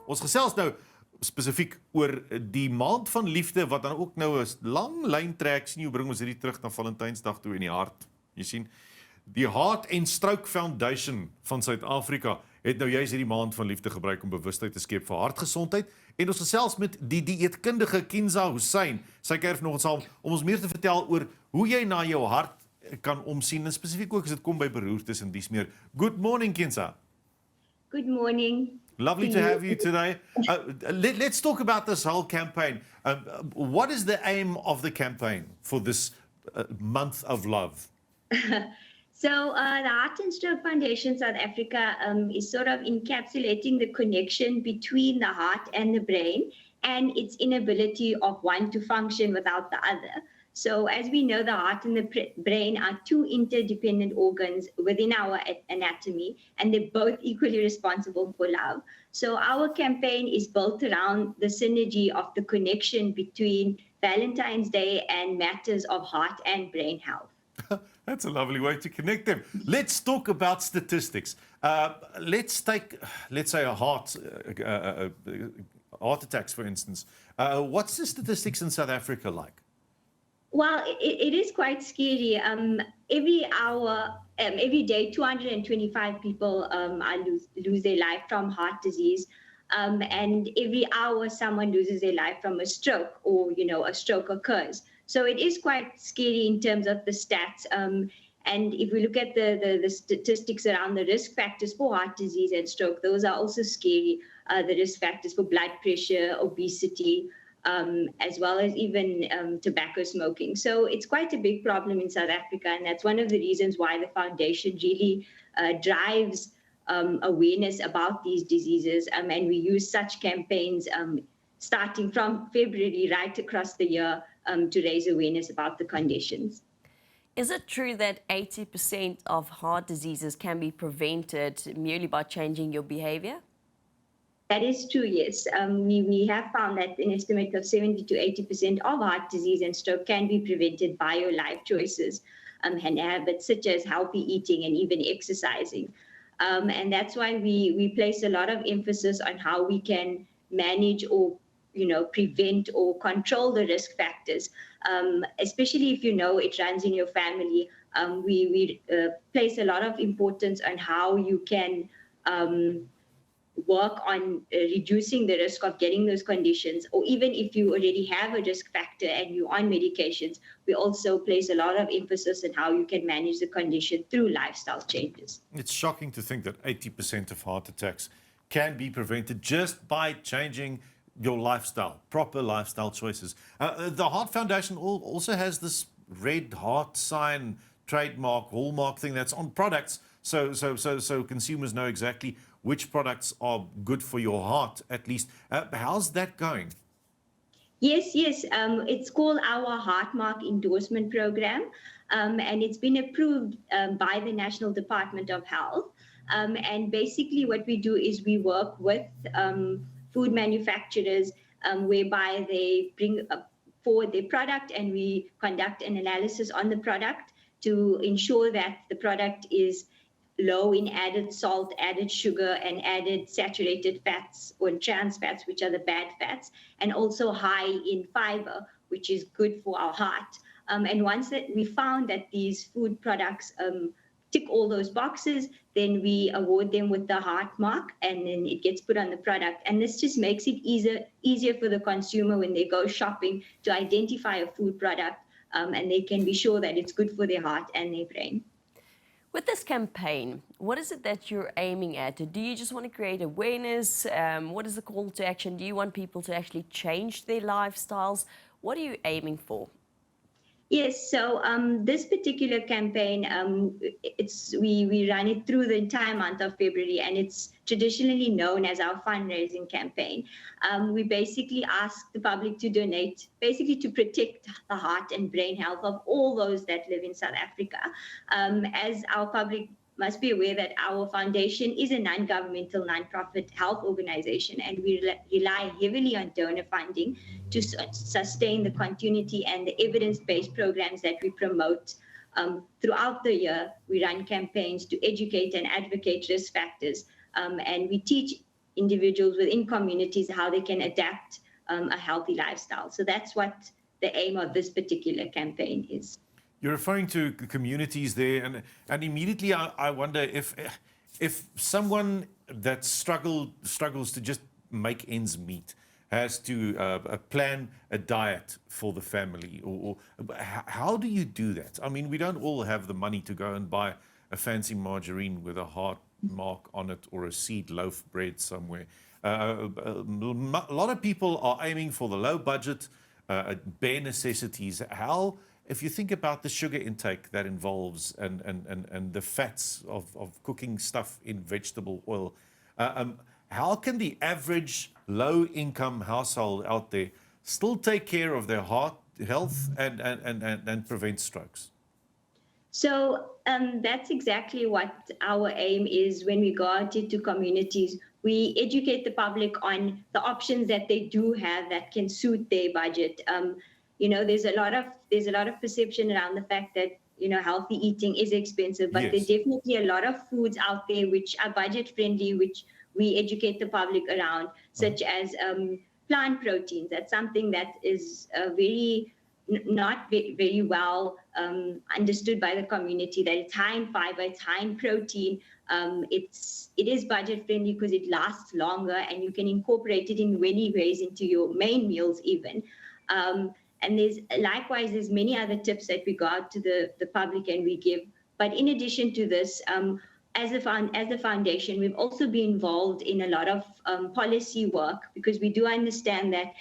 Ons gesels nou spesifiek oor die maand van liefde, wat dan ook nou 'n lang lyn trek. Sien, hoe bring ons hierdie terug na Valentynsdag toe in die hart. Jy sien, die Heart and Stroke Foundation van Suid-Afrika het nou juist hierdie maand van liefde gebruik om bewustheid te skep vir hartgesondheid. En ons gesels met die dieetkundige Kinza Hussain. Sy kuier vanoggend saam om ons meer te vertel oor hoe jy na jou hart kan omsien, en spesifiek ook as dit kom by beroertes en dies meer. Good morning, Kinza. Good morning. Lovely to have you today. Let's talk about this whole campaign. What is the aim of the campaign for this month of love? So the Heart and Stroke Foundation South Africa is sort of encapsulating the connection between the heart and the brain and its inability of one to function without the other. So as we know, the heart and the brain are two interdependent organs within our anatomy, and they're both equally responsible for love. So our campaign is built around the synergy of the connection between Valentine's Day and matters of heart and brain health. That's a lovely way to connect them. Let's talk about statistics. Let's say a heart attacks, for instance. What's the statistics in South Africa like? Well, it is quite scary. Every hour, every day, 225 people lose their life from heart disease. And every hour, someone loses their life from a stroke, or, a stroke occurs. So it is quite scary in terms of the stats. And if we look at the statistics around the risk factors for heart disease and stroke, those are also scary. The risk factors for blood pressure, obesity, as well as even tobacco smoking. So it's quite a big problem in South Africa, and that's one of the reasons why the foundation really drives awareness about these diseases, and we use such campaigns starting from February right across the year to raise awareness about the conditions. Is it true that 80% of heart diseases can be prevented merely by changing your behavior? That is true, yes. We have found that an estimate of 70 to 80% of heart disease and stroke can be prevented by your life choices and habits such as healthy eating and even exercising. And that's why we place a lot of emphasis on how we can manage or prevent or control the risk factors, especially if it runs in your family. We place a lot of importance on how you can work on reducing the risk of getting those conditions, or even if you already have a risk factor and you're on medications, we also place a lot of emphasis on how you can manage the condition through lifestyle changes. It's shocking to think that 80% of heart attacks can be prevented just by changing your lifestyle, proper lifestyle choices. The Heart Foundation also has this red heart sign, trademark, hallmark thing that's on products, so consumers know exactly which products are good for your heart, at least. How's that going? Yes. It's called our Heartmark Endorsement Program, and it's been approved by the National Department of Health. And basically what we do is we work with food manufacturers whereby they bring forward their product, and we conduct an analysis on the product to ensure that the product is low in added salt, added sugar, and added saturated fats or trans fats, which are the bad fats, and also high in fiber, which is good for our heart. And once that we found that these food products tick all those boxes, then we award them with the heart mark, and then it gets put on the product. And this just makes it easier for the consumer when they go shopping to identify a food product, and they can be sure that it's good for their heart and their brain. With this campaign, what is it that you're aiming at? Do you just want to create awareness? What is the call to action? Do you want people to actually change their lifestyles? What are you aiming for? Yes, so this particular campaign, we run it through the entire month of February, and it's traditionally known as our fundraising campaign. We basically ask the public to donate, basically to protect the heart and brain health of all those that live in South Africa. As our public must be aware that our foundation is a non-governmental, non-profit health organization, and we rely heavily on donor funding to sustain the continuity and the evidence-based programs that we promote. Throughout the year, we run campaigns to educate and advocate risk factors, and we teach individuals within communities how they can adapt a healthy lifestyle. So that's what the aim of this particular campaign is. You're referring to communities there, and immediately I wonder if someone that struggles to just make ends meet has to plan a diet for the family, or how do you do that? I mean, we don't all have the money to go and buy a fancy margarine with a heart mark on it or a seed loaf bread somewhere. A lot of people are aiming for the low budget, bare necessities. How, if you think about the sugar intake that involves and the fats of cooking stuff in vegetable oil, how can the average low-income household out there still take care of their heart health and prevent strokes? So that's exactly what our aim is when we go out into communities. We educate the public on the options that they do have that can suit their budget. There's a lot of perception around the fact that healthy eating is expensive, but there's definitely a lot of foods out there which are budget friendly, which we educate the public around, such as plant proteins. That's something that is not very well understood by the community, that it's high in fiber, it's high in protein. It is budget friendly because it lasts longer and you can incorporate it in many ways into your main meals even. And there's many other tips that we go out to the public and we give. But in addition to this, as the foundation, we've also been involved in a lot of policy work, because we do understand that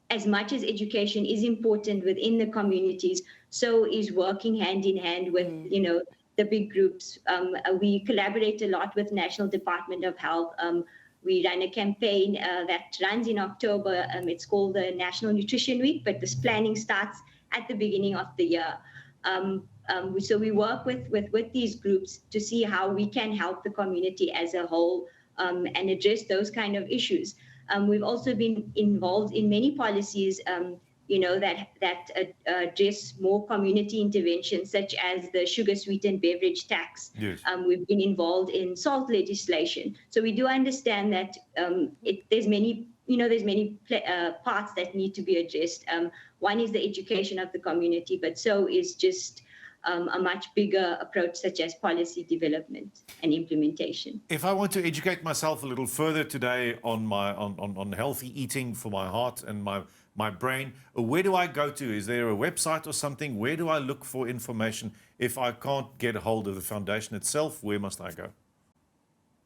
as much as education is important within the communities, so is working hand in hand with the big groups. We collaborate a lot with National Department of Health. We run a campaign that runs in October. It's called the National Nutrition Week, but this planning starts at the beginning of the year. So we work with these groups to see how we can help the community as a whole and address those kind of issues. We've also been involved in many policies that address more community interventions, such as the sugar sweetened beverage tax. Yes. We've been involved in salt legislation. So we do understand that there's many parts that need to be addressed. One is the education of the community, but so is just a much bigger approach, such as policy development and implementation. If I want to educate myself a little further today on healthy eating for my heart and my brain, where do I go to? Is there a website or something? Where do I look for information? If I can't get a hold of the foundation itself, where must I go?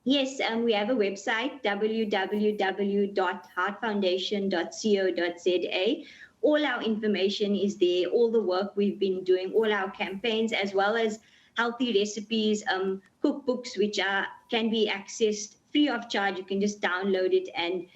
Yes, we have a website, www.heartfoundation.co.za. All our information is there, all the work we've been doing, all our campaigns, as well as healthy recipes, cookbooks, which can be accessed free of charge. You can just download it, and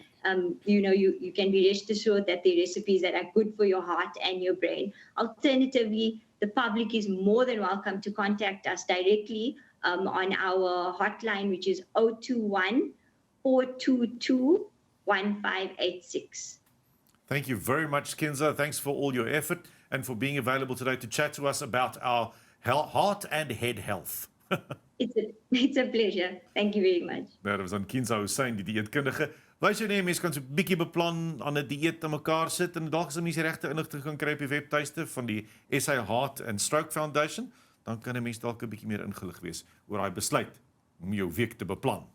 you can be rest assured that the recipes that are good for your heart and your brain. Alternatively, the public is more than welcome to contact us directly on our hotline, which is 021-422-1586. Thank you very much, Kinza. Thanks for all your effort and for being available today to chat to us about our heart and head health. It's a pleasure. Thank you very much. Dat was aan Kinza Hussain, die dieetkundige. Wys jou nee, mense kan so 'n bietjie beplan aan 'n dieet aan mekaar sit en dalk as jy die regte inligting gaan kry op die webtuiste van die SA Heart and Stroke Foundation, dan kan 'n mens dalk 'n bietjie meer ingelig wees oor daai besluit om jou week te beplan.